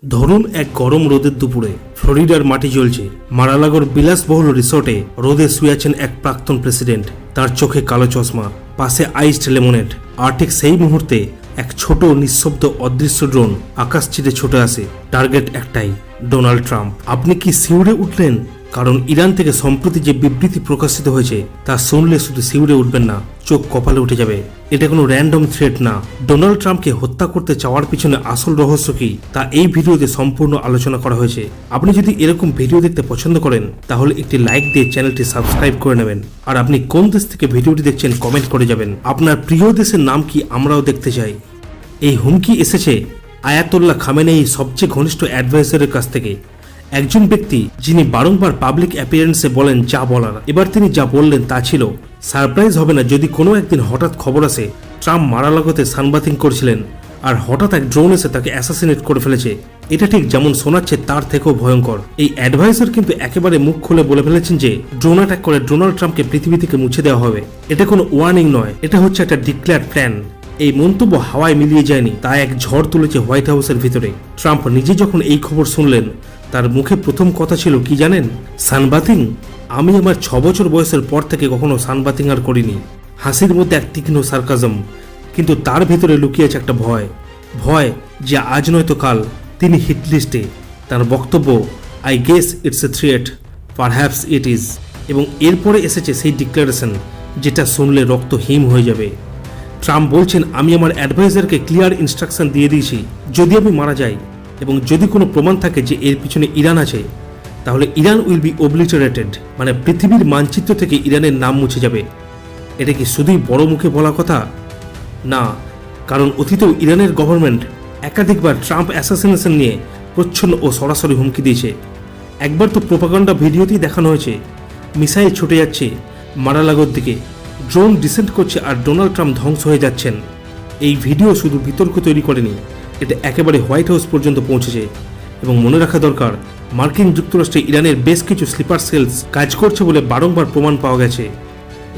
ধরুন এক গরম রোদের দুপুরে ফ্লোরিডার মাটি জ্বলছে। মারালাগোর বিলাসবহুল রিসোর্টে রোদে শুয়ে আছেন এক প্রাক্তন প্রেসিডেন্ট। তার চোখে কালো চশমা, পাশে আইসড লেমনেড। আর ঠিক সেই মুহূর্তে এক ছোট নিঃশব্দ অদৃশ্য ড্রোন আকাশ চিরে ছুটে আসে। টার্গেট একটাই, ডোনাল্ড ট্রাম্প। আপনি কি শিউরে উঠলেন? কারণ ইরান থেকে সম্প্রতি যে বিবৃতি প্রকাশিত হয়েছে তা শুনলে শুধু শিউরে উঠবেন না, চোখ কপালে উঠে যাবে। এটা কোনো র্যান্ডম থ্রেট না। ডোনাল্ড ট্রাম্পকে হত্যা করতে চাওয়ার পিছনে আসল রহস্য কি তা এই ভিডিওতে সম্পূর্ণ আলোচনা করা হয়েছে। আপনি যদি এরকম ভিডিও দেখতে পছন্দ করেন তাহলে একটি লাইক দিয়ে চ্যানেলটি সাবস্ক্রাইব করে নেবেন। আর আপনি কোন দেশ থেকে ভিডিওটি দেখছেন কমেন্ট করে যাবেন। আপনার প্রিয় দেশের নাম কি আমরাও দেখতে চাই। এই হুমকি এসেছে আয়াতুল্লাহ খামেনেই সবচেয়ে ঘনিষ্ঠ অ্যাডভাইজারের কাছ থেকে। একজন ব্যক্তি যিনি বারংবার পাবলিক অ্যাপিয়ারেন্সে বলেন যা বলার। এবার তিনি যা বললেন তা ছিল, সারপ্রাইজ হবে না যদি কোনো একদিন হঠাৎ খবর আসে ট্রাম্প মারালাগোতে সানবাথিং করছিলেন আর হঠাৎ এক ড্রোন এসে তাকে অ্যাসাসিনেট করে ফেলেছে। এটা ঠিক যেমন শোনাচ্ছে তার থেকেও ভয়ঙ্কর। এই অ্যাডভাইজার কিন্তু একেবারে মুখ খুলে বলে ফেলেছেন যে ড্রোন অ্যাটাক করে ডোনাল্ড ট্রাম্পকে পৃথিবী থেকে মুছে দেওয়া হবে। এটা কোনো ওয়ার্নিং নয়, এটা হচ্ছে একটা ডিক্লেয়ার প্ল্যান। এই মন্তব্য হাওয়ায় মিলিয়ে যায়নি, তা এক ঝড় তুলেছে হোয়াইট হাউসের ভিতরে। ট্রাম্প নিজে যখন এই খবর শুনলেন তার মুখে প্রথম কথা ছিল কি জানেন? সানবাথিং? আমি আমার 6 বছর বয়সের পর থেকে কখনো সানবাথিং আর করিনি। হাসির মধ্যে এক তীক্ষ্ণ সার্কাজম, কিন্তু তার ভেতরে লুকিয়ে আছে একটা ভয়। ভয় যে আজ নয়তো কাল তিনি হিটলিস্টে। তার বক্তব্য, I guess it's a threat, perhaps it is. এবং এরপরে এসেছে সেই ডিক্লারেশন যেটা শুনলে রক্ত হিম হয়ে যাবে। ট্রাম্প বলছেন, আমি আমার অ্যাডভাইজারকে ক্লিয়ার ইনস্ট্রাকশন দিয়ে দিয়েছি, যদি আমি মারা যাই এবং যদি কোনো প্রমাণ থাকে যে এর পিছনে ইরান আছে, তাহলে ইরান উইল বি ওবলিটারেটেড, মানে পৃথিবীর মানচিত্র থেকে ইরানের নাম মুছে যাবে। এটা কি শুধুই বড় মুখে বলা কথা? না, কারণ অতীতেও ইরানের গভর্নমেন্ট একাধিকবার ট্রাম্প অ্যাসাসিনেশন নিয়ে প্রচ্ছন্ন ও সরাসরি হুমকি দিয়েছে। একবার তো প্রোপাগান্ডা ভিডিওতেই দেখানো হয়েছে মিসাইল ছুটে যাচ্ছে মারালাগোর দিকে, ড্রোন ডিসেন্ট করছে আর ডোনাল্ড ট্রাম্প ধ্বংস হয়ে যাচ্ছেন। এই ভিডিও শুধু বিতর্ক তৈরি করেনি, এটা একেবারে হোয়াইট হাউস পর্যন্ত পৌঁছেছে। এবং মনে রাখা দরকার, মার্কিন যুক্তরাষ্ট্রে ইরানের বেশ কিছু স্লিপার সেলস কাজ করছে বলে বারংবার প্রমাণ পাওয়া গেছে।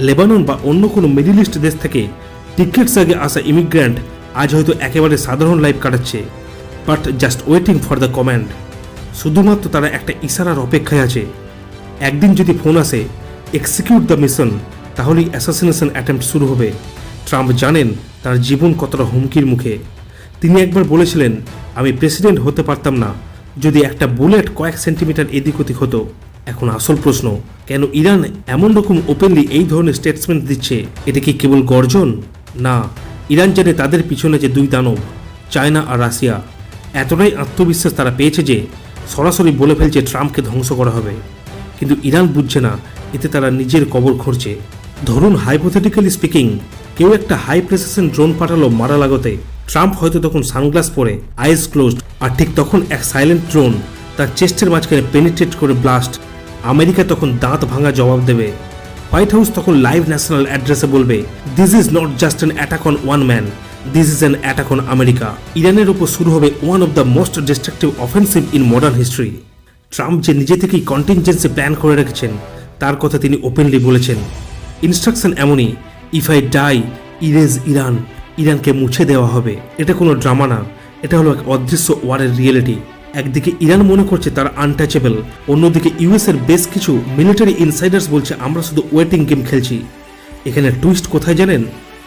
লেবানন বা অন্য কোনো মিডল ইস্ট দেশ থেকে টিকেটস আগে আসা ইমিগ্র্যান্ট আজ হয়তো একেবারে সাধারণ লাইফ কাটাচ্ছে, but just waiting for the command. শুধুমাত্র তারা একটা ইশারার অপেক্ষায় আছে। একদিন যদি ফোন আসে এক্সিকিউট দ্য মিশন, তাহলেই অ্যাসাসিনেশন অ্যাটেম্প্ট শুরু হবে। ট্রাম্প জানেন তার জীবন কতটা হুমকির মুখে। তিনি একবার বলেছিলেন, আমি প্রেসিডেন্ট হতে পারতাম না যদি একটা বুলেট কয়েক সেন্টিমিটার এদিক ওদিক হতো। এখন আসল প্রশ্ন, কেন ইরান এমন রকম ওপেনলি এই ধরনের স্টেটসমেন্ট দিচ্ছে? এটা কি কেবল গর্জন? না, ইরান জানে তাদের পিছনে যে দুই দানব, চায়না আর রাশিয়া। এতটাই আত্মবিশ্বাস তারা পেয়েছে যে সরাসরি বলে ফেলছে ট্রাম্পকে ধ্বংস করা হবে। কিন্তু ইরান বুঝছে না এতে তারা নিজের কবর খুঁড়ছে। ধরুন হাইপোথেটিক্যালি স্পিকিং, কেউ একটা হাই প্রেসিশন ড্রোন পাঠালো মারালাগোতে। ট্রাম্প হয়তো তখন সানগ্লাস পরে, আইস ক্লোজড, আর ঠিক তখন এক সাইলেন্ট ড্রোন তার চেস্টের মাঝখানে পেনিট্রেট করে ব্লাস্ট। আমেরিকা তখন দাঁত ভাঙা জবাব দেবে। হোয়াইট হাউস তখন লাইভ ন্যাশনাল অ্যাড্রেসে বলবে, this is not just an attack on one man, this is an attack on America. ইরানের উপর শুরু হবে one of the most destructive offensive in modern history. Trump যে নিজে থেকেই কন্টিনজেন্সি প্ল্যান করে রেখেছেন তার কথা তিনি ওপেনলি বলেছেন। ইনস্ট্রাকশন এমনই, if I die erase Iran, ইরানকে মুছে দেওয়া হবে। এটা কোনো ড্রামা না, এটা হলো এক অদৃশ্য ওয়ারের রিয়েলিটি। একদিকে ইরান মনে করছে তারা আনটাচেবল, অন্যদিকে ইউএস এর বেশ কিছু মিলিটারি ইনসাইডার্স বলছে আমরা শুধু ওয়েটিং গেম খেলছি। এখানে টুইস্ট কোথায় জানেন?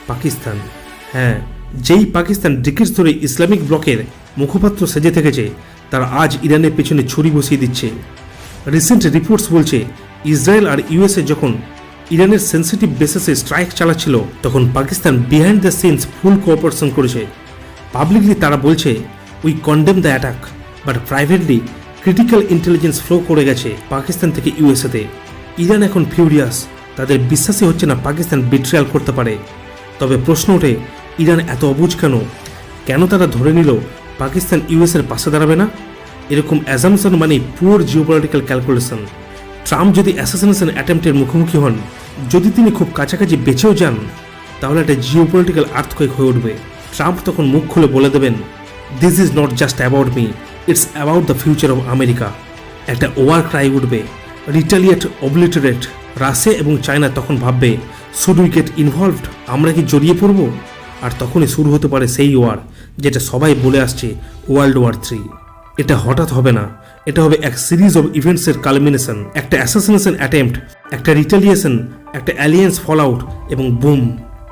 পাকিস্তান। হ্যাঁ, যেই পাকিস্তান ডিকেটস ধরে ইসলামিক ব্লকের মুখপাত্র সেজে থেকেছে, তারা আজ ইরানের পেছনে ছুরি বসিয়ে দিচ্ছে। রিসেন্ট রিপোর্টস বলছে ইসরায়েল আর ইউএসএ যখন ইরানের সেন্সিটিভ বেসেসে স্ট্রাইক চালাচ্ছিল তখন Pakistan behind the scenes full cooperation করেছে। পাবলিকলি তারা বলছে we condemn the attack, but privately critical intelligence flow করে গেছে পাকিস্তান থেকে ইউএসএতে। ইরান এখন ফিউরিয়াস, তাদের বিশ্বাসই হচ্ছে না পাকিস্তান বিট্রিয়াল করতে পারে। তবে প্রশ্ন ওঠে, ইরান এত অবুঝ কেন? কেন তারা ধরে নিল পাকিস্তান ইউএসএর পাশে দাঁড়াবে না? এরকম অ্যাজামশন মানে পুওর জিওপলিটিক্যাল ক্যালকুলেশন। ট্রাম্প যদি অ্যাসাসিনেশন অ্যাটেম্পটের মুখোমুখি হন, যদি তিনি খুব কাছাকাছি বেঁচেও যান, তাহলে একটা জিওপলিটিক্যাল আর্থকোয়েক হয়ে উঠবে। ট্রাম্প তখন মুখ খুলে বলে দেবেন, this is not just about me, it's about the future of America. একটা ওয়ার ক্রাই উঠবে, রিটালিয়েট, অবলিটারেট। রাশিয়া এবং চায়না তখন ভাববে, শুড উই গেট ইনভলভড, আমরা কি জড়িয়ে পড়ব? আর তখনই শুরু হতে পারে সেই ওয়ার যেটা সবাই বলে আসছে, ওয়ার্ল্ড ওয়ার 3। এটা হঠাৎ হবে না, এটা হবে এক সিরিজ অফ ইভেন্টসের কালমিনেশন, একটা অ্যাসাসিনেশন অ্যাটেম্প্ট, একটা রিটালিয়েশন, একটা অ্যালিয়েন্স ফল আউট এবং বুম,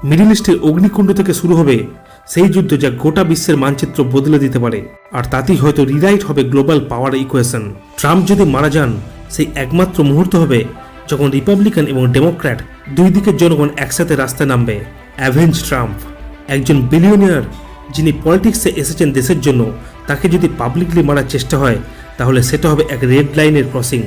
মিডল ইস্টের অগ্নিকুণ্ড থেকে শুরু হবে সেই যুদ্ধ যা গোটা বিশ্বের মানচিত্র বদলে দিতে পারে। আর তাতেই হয়তো রিরাইট হবে গ্লোবাল পাওয়ার ইকুয়েশন। ট্রাম্প যদি মারা যান, সেই একমাত্র মুহূর্ত হবে যখন রিপাবলিকান এবং ডেমোক্র্যাট দুই দিকের জনগণ একসাথে রাস্তায় নামবে। অ্যাভেঞ্জ ট্রাম্প, একজন বিলিয়নিয়ার যিনি পলিটিক্সে এসেছেন দেশের জন্য, তাকে যদি পাবলিকলি মারার চেষ্টা হয় তাহলে সেটা হবে এক রেড লাইনের ক্রসিং।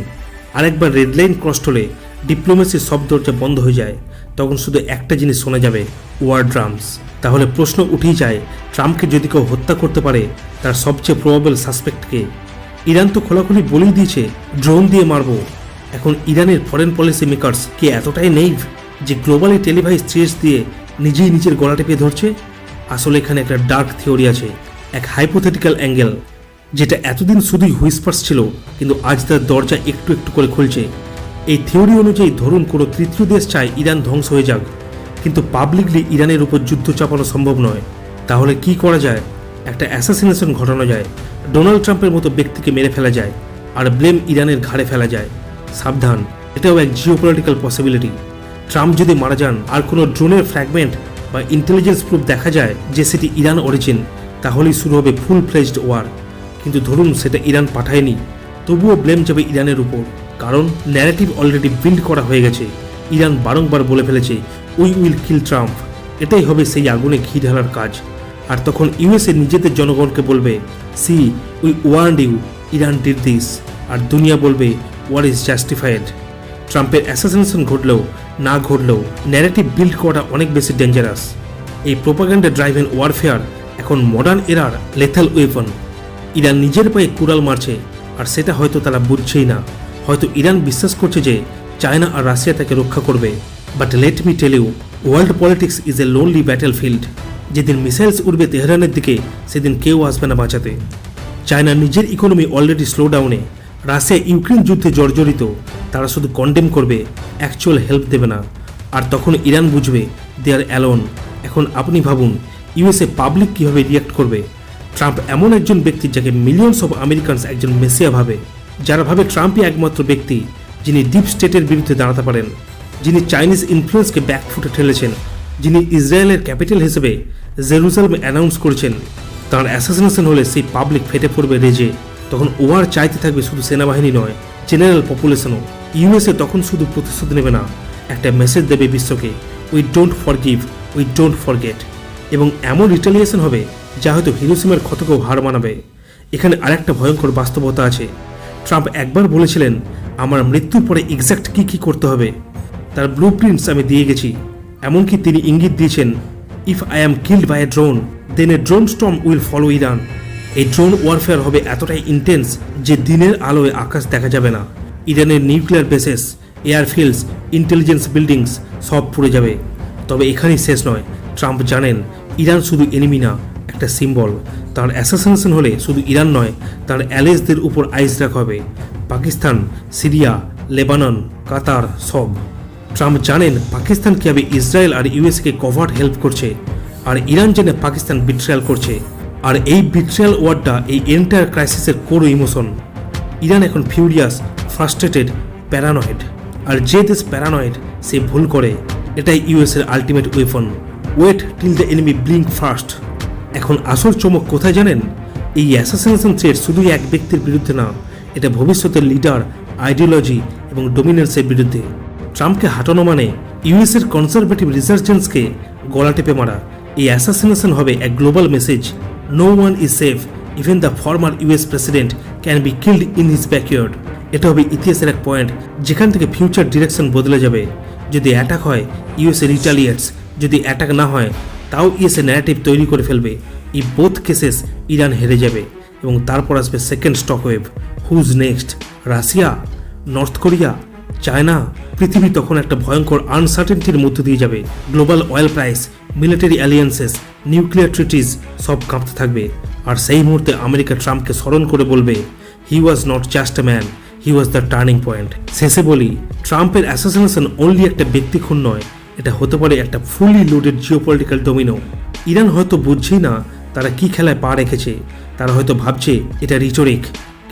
আরেকবার রেড লাইন ক্রস হলে ডিপ্লোমেসির সব দরজা বন্ধ হয়ে যায়, তখন শুধু একটা জিনিস শোনা যাবে, ওয়ার ড্রামস। তাহলে প্রশ্ন উঠেই যায়, ট্রাম্পকে যদি কেউ হত্যা করতে পারে তার সবচেয়ে প্রবাবল সাসপেক্টকে। ইরান তো খোলাখুলি বলেই দিয়েছে ড্রোন দিয়ে মারব। এখন ইরানের ফরেন পলিসি মেকার্স কি এতটাই নেইভ যে গ্লোবালি টেলিভাইজ থ্রেটস দিয়ে নিজেই নিজের গলা টেপে ধরছে? আসলে এখানে একটা ডার্ক থিওরি আছে, এক হাইপোথেটিক্যাল অ্যাঙ্গেল, যেটা এতদিন শুধুই হুইসপার্স ছিল, কিন্তু আজ তার দরজা একটু একটু করে খুলছে। এই থিওরি অনুযায়ী ধরুন কোনো তৃতীয় দেশ চায় ইরান ধ্বংস হয়ে যাক, কিন্তু পাবলিকলি ইরানের উপর যুদ্ধ চাপানো সম্ভব নয়। তাহলে কি করা যায়? একটা অ্যাসাসিনেশন ঘটানো যায়, ডোনাল্ড ট্রাম্পের মতো ব্যক্তিকে মেরে ফেলা যায়, আর ব্লেম ইরানের ঘাড়ে ফেলা যায়। সাবধান, এটাও এক জিওপলিটিক্যাল পসিবিলিটি। ট্রাম্প যদি মারা যান আর কোনো ড্রোনের ফ্র্যাগমেন্ট বা ইন্টেলিজেন্স প্রুফ দেখা যায় যে সেটি ইরান অরিজিন, তাহলেই শুরু হবে ফুল ফ্লেজড ওয়ার। কিন্তু ধরুন সেটা ইরান পাঠায়নি, তবুও ব্লেম যাবে ইরানের উপর, কারণ ন্যারেটিভ অলরেডি বিল্ড করা হয়ে গেছে। ইরান বারংবার বলে ফেলেছে উই উইল কিল ট্রাম্প। এটাই হবে সেই আগুনে ঘি ঢালার কাজ। আর তখন ইউএসএ নিজেদের জনগণকে বলবে, see we warned you, Iran did this. আর দুনিয়া বলবে ওয়ার ইজ জাস্টিফাইড। ট্রাম্পের অ্যাসাসিনেশন ঘটলেও না ঘটলেও ন্যারেটিভ বিল্ড করাটা অনেক বেশি ডেঞ্জারাস। এই প্রোপাগান্ডা ড্রাইভেন ওয়ারফেয়ার এখন modern error lethal weapon. Iran নিজের পায়ে কুড়াল মারছে, আর সেটা হয়তো তারা বুঝছেই না। হয়তো ইরান বিশ্বাস করছে যে চায়না আর রাশিয়া তাকে রক্ষা করবে। But let me tell you, world politics is a lonely battle field. যেদিন মিসাইলস উড়বে তেহরানের দিকে, সেদিন কেউ আসবে না বাঁচাতে। চায়না নিজের ইকোনমি অলরেডি স্লো ডাউনে, রাশিয়া ইউক্রেন যুদ্ধে জর্জরিত, তারা শুধু কন্ডেম করবে, অ্যাকচুয়াল হেল্প দেবে না। আর তখন ইরান বুঝবে দে আর অ্যালোন। এখন আপনি ভাবুন ইউএসএ পাবলিক কীভাবে রিয়াক্ট করবে। ট্রাম্প এমন একজন ব্যক্তি যাকে মিলিয়নস অফ আমেরিকানস একজন মেসিয়া ভাবে, যারা ভাবে ট্রাম্পই একমাত্র ব্যক্তি যিনি ডিপ স্টেটের বিরুদ্ধে দাঁড়াতে পারেন, যিনি চাইনিজ ইনফ্লুয়েন্সকে ব্যাকফুটে ঠেলেছেন, যিনি ইসরায়েলের ক্যাপিটাল হিসেবে জেরুজালেমে অ্যানাউন্স করেছেন। তাঁর অ্যাসাসিনেশন হলে সেই পাবলিক ফেটে পড়বে রেজে। তখন ওয়ার চাইতে থাকবে শুধু সেনাবাহিনী নয়, জেনারেল পপুলেশনও। ইউএসএ তখন শুধু প্রতিশোধ নেবে না, একটা মেসেজ দেবে বিশ্বকে, we don't forgive, we don't forget. এবং এমন রিটালিয়েশন হবে যা হয়তো হিরোশিমার ক্ষতকেও হার মানাবে। এখানে আরেকটা ভয়ঙ্কর বাস্তবতা আছে। ট্রাম্প একবার বলেছিলেন আমার মৃত্যুর পরে এক্স্যাক্ট কী কী করতে হবে তার ব্লু প্রিন্টস আমি দিয়ে গেছি। এমনকি তিনি ইঙ্গিত দিয়েছেন, if I am killed by a drone then a drone storm will follow Iran. এই ড্রোন ওয়ারফেয়ার হবে এতটাই ইন্টেন্স যে দিনের আলোয় আকাশ দেখা যাবে না। ইরানের নিউক্লিয়ার বেসেস, এয়ারফিল্ডস, ইন্টেলিজেন্স বিল্ডিংস সব পুড়ে যাবে। তবে এখানেই শেষ নয়। ট্রাম্প জানেন ইরান শুধু এনিমি না, একটা সিম্বল। তার অ্যাসাসিনেশন হলে শুধু ইরান নয়, তার অ্যালেজদের উপর আইস রাখা হবে, পাকিস্তান, সিরিয়া, লেবানন, কাতার সব। ট্রাম্প জানেন পাকিস্তান কীভাবে ইসরায়েল আর ইউএসকে কভার্ট হেল্প করছে, আর ইরান জানে পাকিস্তান বিট্রায়াল করছে। আর এই বিট্রায়াল ওয়ার্ডটা এই এন্টায়ার ক্রাইসিসের কোর ইমোশন। ইরান এখন ফিউরিয়াস, ফ্রাস্ট্রেটেড, প্যারানয়েড। আর যে দেশ প্যারানয়েড সে ভুল করে। এটাই ইউএসের ultimate weapon, wait till the enemy blink first. এখন আসল চমক কোথায় জানেন? এই অ্যাসাসিনেশন থ্রেট শুধুই এক ব্যক্তির বিরুদ্ধে না, এটা ভবিষ্যতের লিডার, আইডিওলজি এবং ডোমিনেন্সের বিরুদ্ধে। ট্রাম্পকে হাঁটানো মানে ইউএসের কনজারভেটিভ রিসার্জেন্সকে গলা টেপে মারা। এই অ্যাসাসিনেশন হবে এক global message, no one is safe, even the former US president can be killed in his backyard. এটা হবে ইতিহাসের এক পয়েন্ট যেখান থেকে ফিউচার ডিরেকশন বদলে যাবে। যদি অ্যাটাক হয় ইউএসএ রিটালিয়েটস, যদি অ্যাটাক না হয় তাও ইউএসএ ন্যারেটিভ তৈরি করে ফেলবে। এই বোথ কেসেস ইরান হেরে যাবে এবং তারপর আসবে second stock wave. Who's next? Russia, North Korea, China? পৃথিবী তখন একটা ভয়ঙ্কর আনসার্টেনটির মধ্য দিয়ে যাবে। Global oil price, military alliances, nuclear treaties সব কাঁপতে থাকবে। আর সেই মুহূর্তে আমেরিকা ট্রাম্পকে স্মরণ করে বলবে, he was not just a man, he was the turning point. শেষে বলি, ট্রাম্পের অ্যাসাসিনেশন অনলি একটা ব্যক্তি খুন নয়, এটা হতে পারে একটা fully loaded geopolitical domino. Iran হয়তো বুঝছেই না তারা কি খেলায় পা রেখেছে, তারা হয়তো ভাবছে এটা রিটোরিক,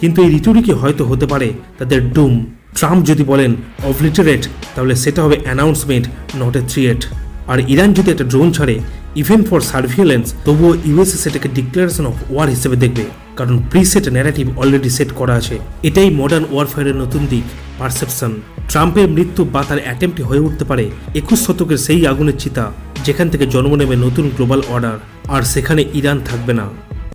কিন্তু এই রিটোরিকই হয়তো হতে পারে তাদের ডুম। ট্রাম্প যদি বলেন অবলিটারেট, তাহলে সেটা হবে অ্যানাউন্সমেন্ট, নট এ থ্রিয়েট। আর ইরান যদি একটা ড্রোন ছাড়ে ইভেন ফর সার্ভিলেন্স, তবুও ইউএসএ সেটাকে ডিক্লারেশন অফ ওয়ার হিসেবে দেখবে, কারণ প্রিসেট ন্যারেটিভ অলরেডি সেট করা আছে। এটাই মডার্ন ওয়ারফেয়ারের নতুন দিক, পারসেপশন। ট্রাম্পের মৃত্যু বা তার অ্যাটেম্পটি হয়ে উঠতে পারে 21 শতকের সেই আগুনের চিতা যেখান থেকে জন্ম নেবে নতুন গ্লোবাল অর্ডার, আর সেখানে ইরান থাকবে না।